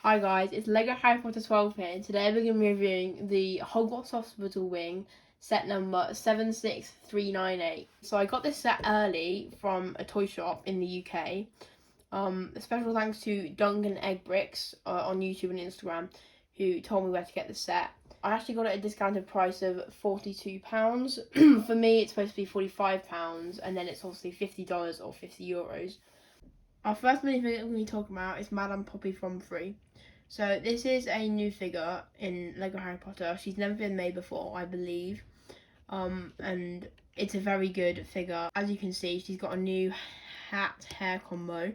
Hi guys, it's Legoharrypotter12 here, and today we're going to be reviewing the Hogwarts Hospital Wing set number 76398. So I got this set early from a toy shop in the UK. A special thanks to Duncan Egg Bricks on YouTube and Instagram, who told me where to get the set. I actually got it at a discounted price of £42. For me, it's supposed to be £45, and then it's obviously $50 or €50. Our first minifigure we're going to be talking about is Madame Poppy from Free. So this is a new figure in Lego Harry Potter. She's never been made before, I believe. And it's a very good figure. As you can see, she's got a new hair combo.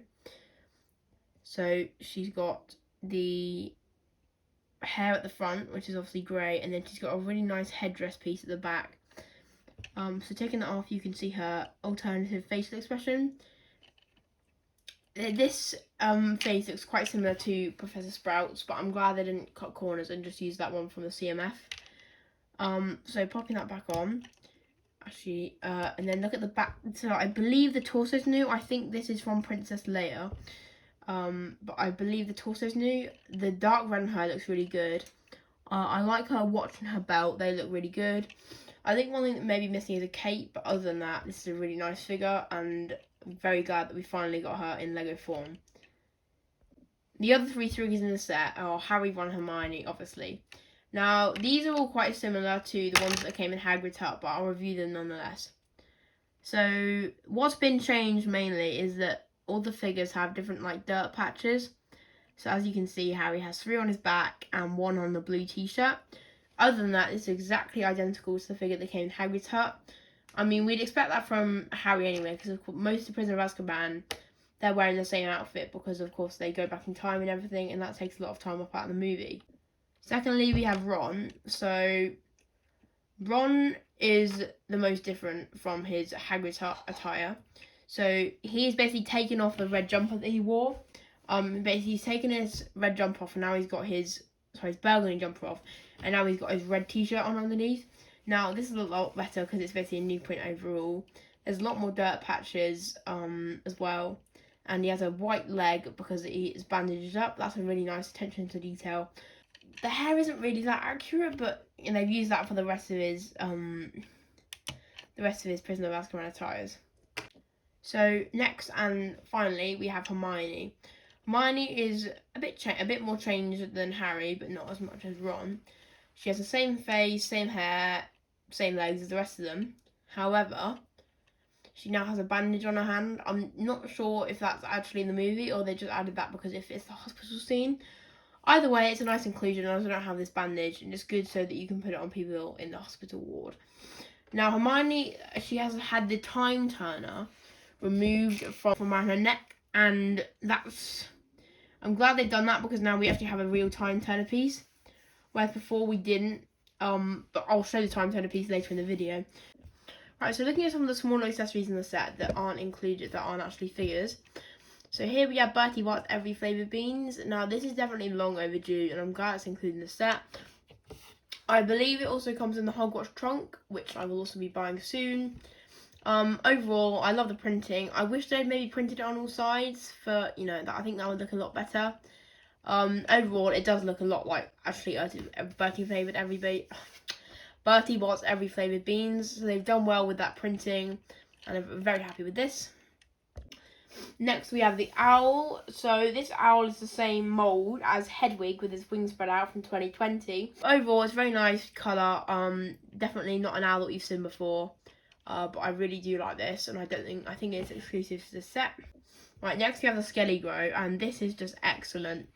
So she's got the hair at the front, which is obviously grey, and then she's got a really nice headdress piece at the back. So taking that off, you can see her alternative facial expression. This face looks quite similar to Professor Sprout's, but I'm glad they didn't cut corners and just use that one from the CMF. So popping that back on, actually, and then look at the back. So I believe the torso's new. I think this is from Princess Leia, but I believe the torso's new. The dark red on her looks really good. I like her watch and her belt. They look really good. I think one thing that may be missing is a cape, but other than that, this is a really nice figure, and I'm very glad that we finally got her in Lego form. The other three figures in the set are Harry, Ron, and Hermione, obviously. Now, these are all quite similar to the ones that came in Hagrid's Hut, but I'll review them nonetheless. So, what's been changed mainly is that all the figures have different, dirt patches. So, as you can see, Harry has 3 on his back and 1 on the blue t-shirt. Other than that, it's exactly identical to the figure that came in Hagrid's Hut. I mean, we'd expect that from Harry anyway, because most of Prisoner of Azkaban, they're wearing the same outfit because, of course, they go back in time and everything, and that takes a lot of time up out of the movie. Secondly, we have Ron. So, Ron is the most different from his Hagrid's Hut attire. So, he's basically taken off the red jumper that he wore. Basically, he's taken his red jumper off, and now he's got his burgundy jumper off, and now he's got his red t-shirt on underneath. Now, this is a lot better because it's basically a new print overall. There's a lot more dirt patches as well. And he has a white leg because he is bandaged up. That's a really nice attention to detail. The hair isn't really that accurate, but they've used that for the rest of his Prisoner of Azkaban attires. So next and finally, we have Hermione. Hermione is a bit more changed than Harry, but not as much as Ron. She has the same face, same hair, same legs as the rest of them. However, she now has a bandage on her hand. I'm not sure if that's actually in the movie or they just added that because if it's the hospital scene. Either way, it's a nice inclusion. I don't have this bandage, and it's good so that you can put it on people in the hospital ward. Now, Hermione, she has had the time turner removed from around her neck, and I'm glad they've done that because now we actually have a real time turner piece. Whereas before we didn't, but I'll show the time turner piece later in the video. Right, so looking at some of the smaller accessories in the set that aren't included, that aren't actually figures. So here we have Bertie Bott's Every Flavoured Beans. Now this is definitely long overdue, and I'm glad it's included in the set. I believe it also comes in the Hogwarts trunk, which I will also be buying soon. Overall, I love the printing. I wish they'd maybe printed it on all sides for, I think that would look a lot better. Overall, it does look a lot like actually Bertie Bott's Every Flavoured Beans. So they've done well with that printing, and I'm very happy with this. Next, we have the owl. So this owl is the same mould as Hedwig with his wings spread out from 2020. Overall, it's a very nice colour. Definitely not an owl that we've seen before, but I really do like this, and I think it's exclusive to the set. Right, next we have the Skelly Grow, and this is just excellent.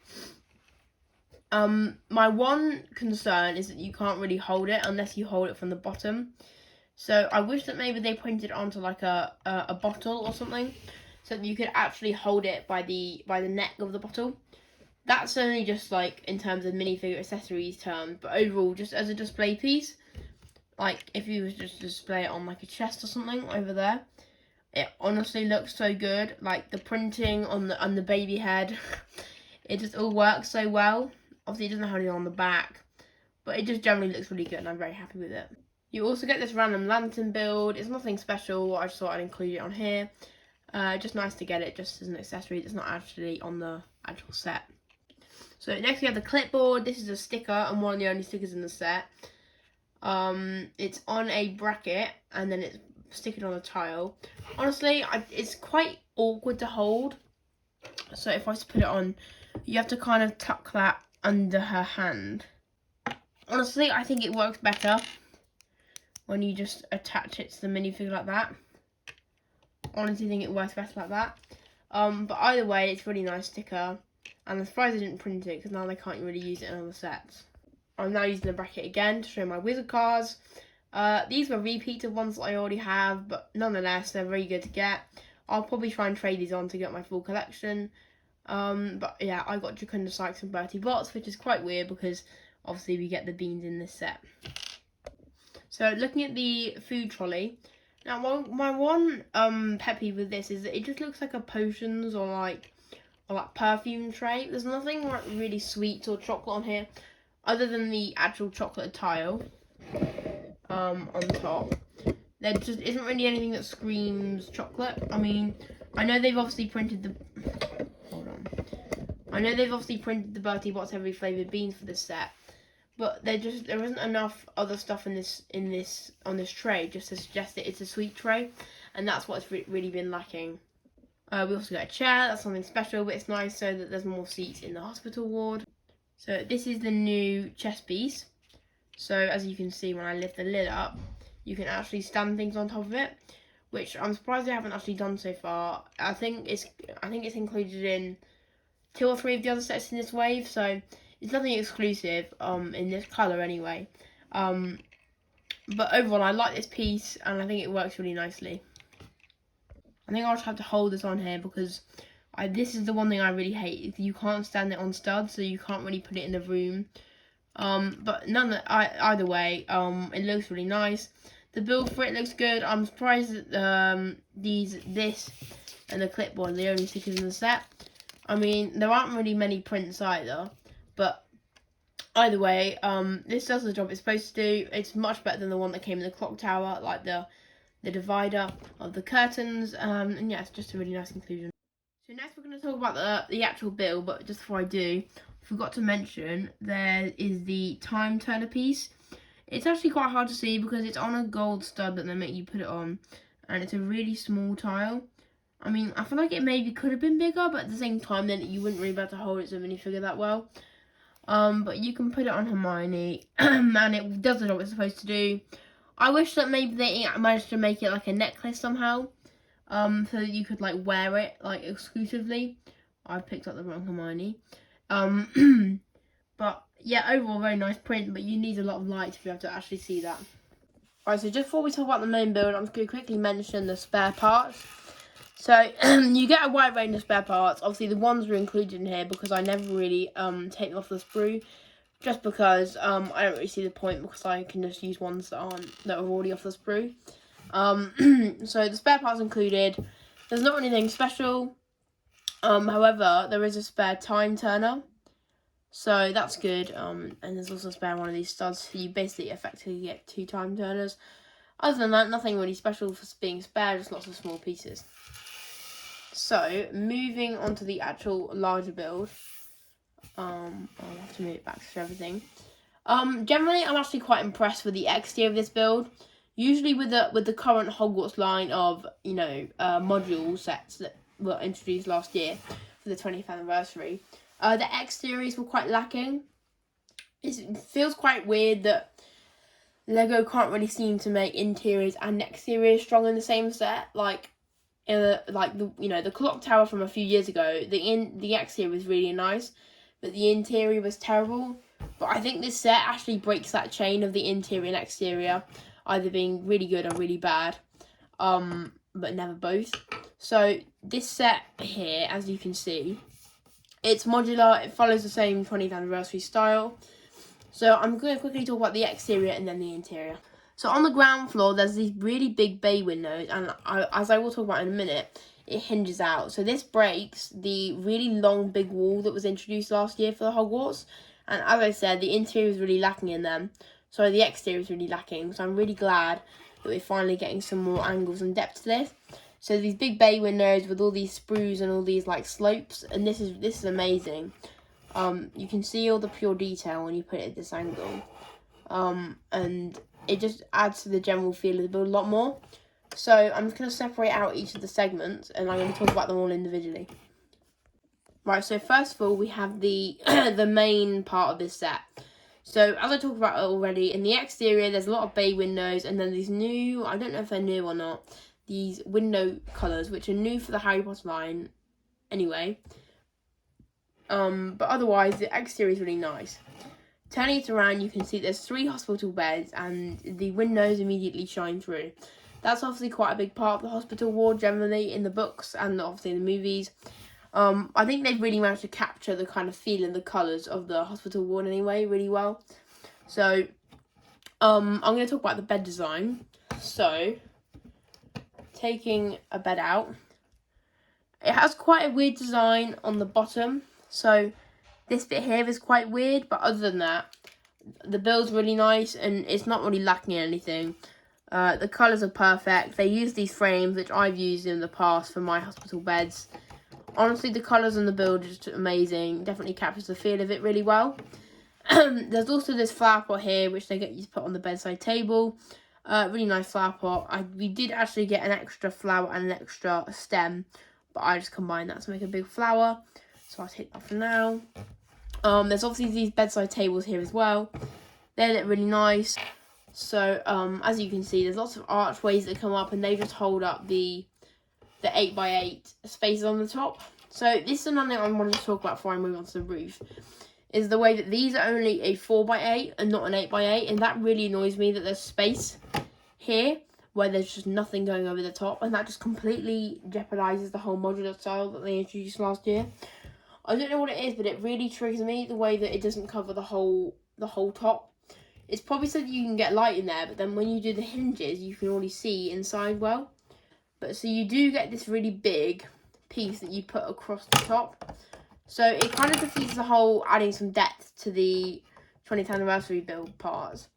My one concern is that you can't really hold it unless you hold it from the bottom. So I wish that maybe they printed it onto like a bottle or something, so that you could actually hold it by the neck of the bottle. That's only just in terms of minifigure accessories terms, but overall, just as a display piece, if you was just display it on a chest or something over there. It honestly looks so good. The printing on the baby head, it just all works so well. Obviously, it doesn't have anything on the back, but it just generally looks really good, and I'm very happy with it. You also get this random lantern build. It's nothing special. I just thought I'd include it on here. Just nice to get it just as an accessory that's not actually on the actual set. So next we have the clipboard. This is a sticker and one of the only stickers in the set. It's on a bracket and then it's sticking on a tile. Honestly, it's quite awkward to hold. So if I just put it on, you have to kind of tuck that under her hand. Honestly, I think it works better when you just attach it to the minifigure like that. Honestly, think it works better like that. But either way, it's a really nice sticker. And I'm surprised I didn't print it because now they can't really use it in other sets. I'm now using the bracket again to show my wizard cards. These were repeated ones that I already have, but nonetheless, they're very good to get. I'll probably try and trade these on to get my full collection. But yeah, I got Jacunda Sykes and Bertie Bott's, which is quite weird because obviously we get the beans in this set. So looking at the food trolley. Now my one pet peeve with this is that it just looks like a potions or like perfume tray. There's nothing like really sweet or chocolate on here, other than the actual chocolate tile on top. There just isn't really anything that screams chocolate. I mean, I know they've obviously printed the Bertie Bott's Every Flavoured Beans for this set, but there isn't enough other stuff on this tray just to suggest that it's a sweet tray, and that's what's really been lacking. We also got a chair. That's something special, but it's nice so that there's more seats in the hospital ward. So this is the new chess piece. So as you can see, when I lift the lid up, you can actually stand things on top of it, which I'm surprised they haven't actually done so far. I think it's included in 2 or 3 of the other sets in this wave, so it's nothing exclusive in this colour anyway. But overall, I like this piece and I think it works really nicely. I think I'll just have to hold this on here because this is the one thing I really hate. You can't stand it on studs, so you can't really put it in the room. But either way, it looks really nice. The build for it looks good. I'm surprised that this and the clipboard are the only stickers in the set. I mean, there aren't really many prints either, but either way, this does the job it's supposed to do. It's much better than the one that came in the clock tower, like the divider of the curtains, and yeah, it's just a really nice inclusion. So next we're going to talk about the actual build, but just before I do, I forgot to mention there is the time turner piece. It's actually quite hard to see because it's on a gold stud that they make you put it on, and it's a really small tile. I mean, I feel like it maybe could have been bigger, but at the same time, then you wouldn't really be able to hold it as a minifigure that well. But you can put it on Hermione, and it does the job it's supposed to do. I wish that maybe they managed to make it like a necklace somehow, so that you could like wear it like exclusively. I picked up the wrong Hermione. But yeah, overall very nice print, but you need a lot of light to be able to actually see that. Alright, so just before we talk about the main build, I'm just going to quickly mention the spare parts. So you get a wide range of spare parts. Obviously the ones are included in here because I never really take them off the sprue. Just because I don't really see the point, because I can just use ones that are already off the sprue. So the spare parts included. There's not anything special. However, there is a spare time turner, so that's good. And there's also a spare one of these studs, so you basically effectively get 2 time turners. Other than that, nothing really special for being spare, just lots of small pieces. So moving on to the actual larger build. I'll have to move it back to everything. Generally, I'm actually quite impressed with the exterior of this build. Usually, with the current Hogwarts line of module sets that were introduced last year for the 20th anniversary, the exteriors were quite lacking. It feels quite weird that Lego can't really seem to make interiors and exteriors strong in the same set. The clock tower from a few years ago, the exterior was really nice, but the interior was terrible. But I think this set actually breaks that chain of the interior and exterior either being really good or really bad, but never both. So this set here, as you can see, it's modular. It follows the same 20th anniversary style. So I'm going to quickly talk about the exterior and then the interior. So on the ground floor, there's these really big bay windows, and as I will talk about in a minute, it hinges out. So this breaks the really long big wall that was introduced last year for the Hogwarts. And as I said, the interior is really lacking in them. So the exterior is really lacking. So I'm really glad that we're finally getting some more angles and depth to this. So these big bay windows with all these sprues and all these like slopes, and this is amazing. You can see all the pure detail when you put it at this angle. And it just adds to the general feel of the build a lot more. So I'm just going to separate out each of the segments, and I'm going to talk about them all individually. Right, so first of all, we have the the main part of this set. So as I talked about already, in the exterior, there's a lot of bay windows, and then these new, I don't know if they're new or not, these window colours, which are new for the Harry Potter line anyway. But otherwise, the exterior is really nice. Turning it around, you can see there's 3 hospital beds, and the windows immediately shine through. That's obviously quite a big part of the hospital ward generally in the books and obviously in the movies. I think they've really managed to capture the kind of feel and the colours of the hospital ward anyway really well. So, I'm going to talk about the bed design. So, taking a bed out, it has quite a weird design on the bottom. So, this bit here is quite weird, but other than that, the build's really nice and it's not really lacking in anything. The colours are perfect. They use these frames, which I've used in the past for my hospital beds. Honestly, the colours on the build are just amazing. Definitely captures the feel of it really well. There's also this flower pot here, which they get you to put on the bedside table. Really nice flower pot. We did actually get an extra flower and an extra stem, but I just combined that to make a big flower. So I'll take that for now. There's obviously these bedside tables here as well. They look really nice. So, as you can see, there's lots of archways that come up, and they just hold up the 8x8 spaces on the top. So this is another thing I wanted to talk about before I move on to the roof, is the way that these are only a 4x8 and not an 8x8, and that really annoys me that there's space here where there's just nothing going over the top, and that just completely jeopardizes the whole modular style that they introduced last year. I don't know what it is, but it really triggers me the way that it doesn't cover the whole top. It's probably so that you can get light in there, but then when you do the hinges, you can already see inside well. But so you do get this really big piece that you put across the top. So it kind of defeats the whole adding some depth to the 20th anniversary build parts.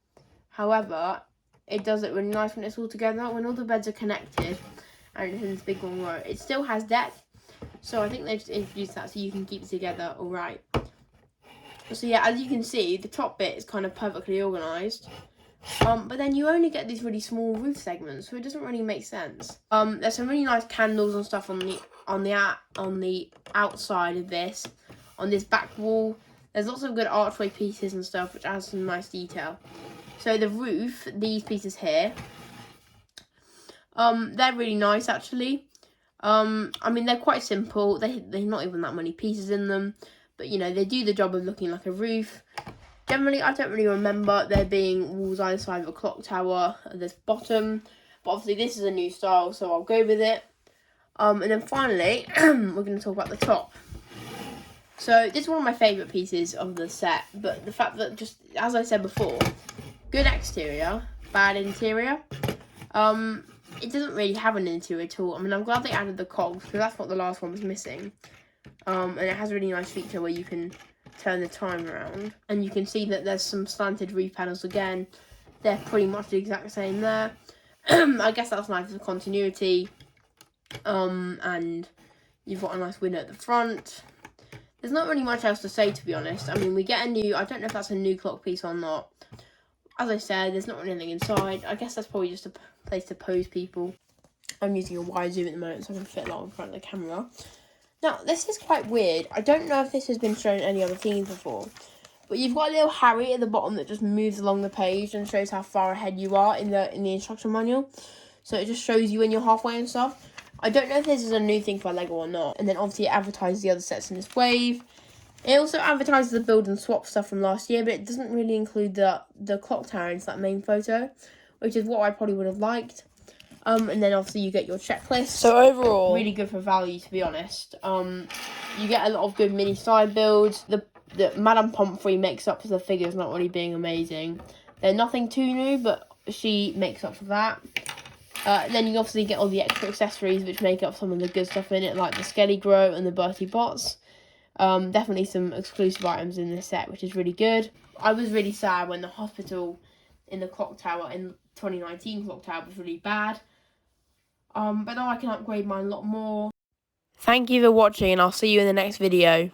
However, it does it really nice when it's all together. When all the beds are connected and it's in this big long row, it still has depth. So I think they've just introduced that so you can keep it together all right. So yeah, as you can see, the top bit is kind of perfectly organised. But then you only get these really small roof segments, so it doesn't really make sense. There's some really nice candles and stuff on the outside of this, on this back wall. There's lots of good archway pieces and stuff, which adds some nice detail. So the roof, these pieces here, they're really nice actually. I mean, they're quite simple. They're not even that many pieces in them, but you know, they do the job of looking like a roof. Generally, I don't really remember there being walls either side of a clock tower at this bottom, but obviously this is a new style, so I'll go with it. And then finally, we're going to talk about the top. So this is one of my favourite pieces of the set, but the fact that, just as I said before, good exterior, bad interior. It doesn't really have an interior at all. I mean, I'm glad they added the cogs, because that's what the last one was missing. And it has a really nice feature where you can turn the time around, and you can see that there's some slanted roof panels again. They're pretty much the exact same there. I guess that's nice for continuity. And you've got a nice window at the front. There's not really much else to say, to be honest. I mean, we get a new, I don't know if that's a new clock piece or not. As I said, there's not really anything inside. I guess that's probably just a place to pose people. I'm using a wide zoom at the moment, so I can fit a lot in front of the camera. Now, this is quite weird. I don't know if this has been shown in any other themes before, but you've got a little Harry at the bottom that just moves along the page and shows how far ahead you are in the instruction manual. So it just shows you when you're halfway and stuff. I don't know if this is a new thing for LEGO or not. And then obviously it advertises the other sets in this wave. It also advertises the build and swap stuff from last year, but it doesn't really include the clock tower into that main photo, which is what I probably would have liked. And then obviously you get your checklist. So overall, really good for value, to be honest. You get a lot of good mini side builds. The Madame Pomfrey makes up for the figures not really being amazing. They're nothing too new, but she makes up for that. Then you obviously get all the extra accessories which make up some of the good stuff in it, like the Skelly Grow and the Bertie Bots. Definitely some exclusive items in this set, which is really good. I was really sad when the hospital in the clock tower, in 2019 clock tower, was really bad. But now I can upgrade mine a lot more. Thank you for watching, and I'll see you in the next video.